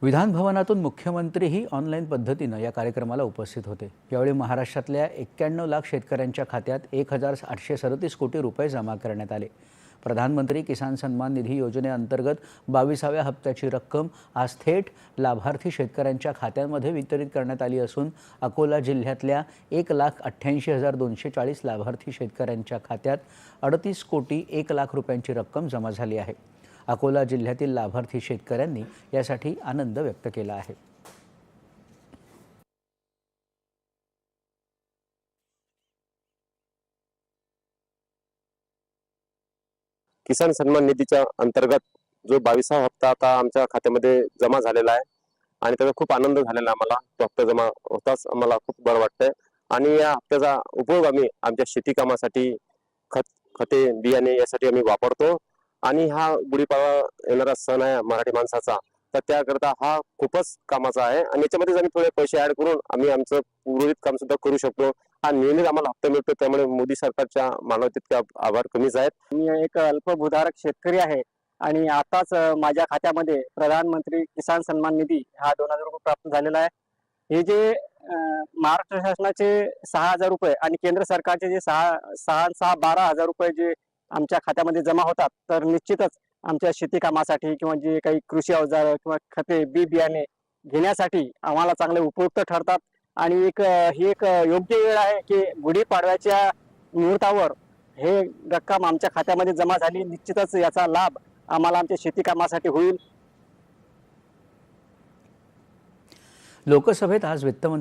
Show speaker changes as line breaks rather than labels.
विधान भवनातून मुख्यमंत्रीही ऑनलाईन पद्धतीनं या कार्यक्रमाला उपस्थित होते। यावेळी महाराष्ट्रातल्या 91 लाख शेतकऱ्यांच्या खात्यात 1837 कोटी रुपये जमा करण्यात आले। प्रधानमंत्री किसान सन्मान निधी योजनेअंतर्गत 22व्या हप्त्याची रक्कम आज थेट लाभार्थी शेतकऱ्यांच्या खात्यांमध्ये वितरित करण्यात आली असून अकोला जिल्ह्यातल्या 1,88,240 लाभार्थी शेतकऱ्यांच्या खात्यात 38 कोटी 1 लाख रुपयांची रक्कम जमा झाली आहे। अकोला जिल्ह्यातील लाभार्थी शेतकऱ्यांनी यासाठी आनंद व्यक्त केला आहे।
किसान सन्मान निधीच्या अंतर्गत जो 22वा हप्ता आता आमच्या खात्यामध्ये जमा झालेला आहे आणि त्याचा खूप आनंद झालेला आम्हाला। तो हप्ता जमा होताच आम्हाला खूप बरं वाटतंय आणि या हप्त्याचा उपयोग आम्ही आमच्या शेती कामासाठी खते बियाणे यासाठी आम्ही वापरतो आणि हा गुढीपाडवा येणारा सण आहे मराठी माणसाचा, तर त्याकरता हा खूपच कामाचा आहे आणि याच्यामध्ये आम्ही थोडे पैसे ऍड करून आम्ही आमचं उर्वरित काम सुद्धा करू शकतो। हा नियमित आम्हाला हप्ता मिळतो, त्यामुळे मोदी सरकारच्या मानवतेत आभार कमीच आहेत।
मी एक अल्पभूधारक शेतकरी आहे आणि आताच माझ्या खात्यामध्ये प्रधानमंत्री किसान सन्मान निधी हा 2000 रुपये प्राप्त झालेला आहे। हे जे महाराष्ट्र शासनाचे 6000 रुपये आणि केंद्र सरकारचे जे 12,000 रुपये जे आमच्या खात्यामध्ये जमा होतात, तर निश्चितच आमच्या शेती कामासाठी किंवा जे काही कृषी अवजार किंवा खते बी बियाणे घेण्यासाठी आम्हाला चांगले उपयुक्त ठरतात आणि ही एक योग्य वेळ आहे की गुढीपाडव्याच्या मुहूर्तावर हे रक्कम आमच्या खात्यामध्ये जमा झाली। निश्चितच याचा लाभ आम्हाला आमच्या शेती कामासाठी होईल।
लोकसभेत आज वित्तमंत्री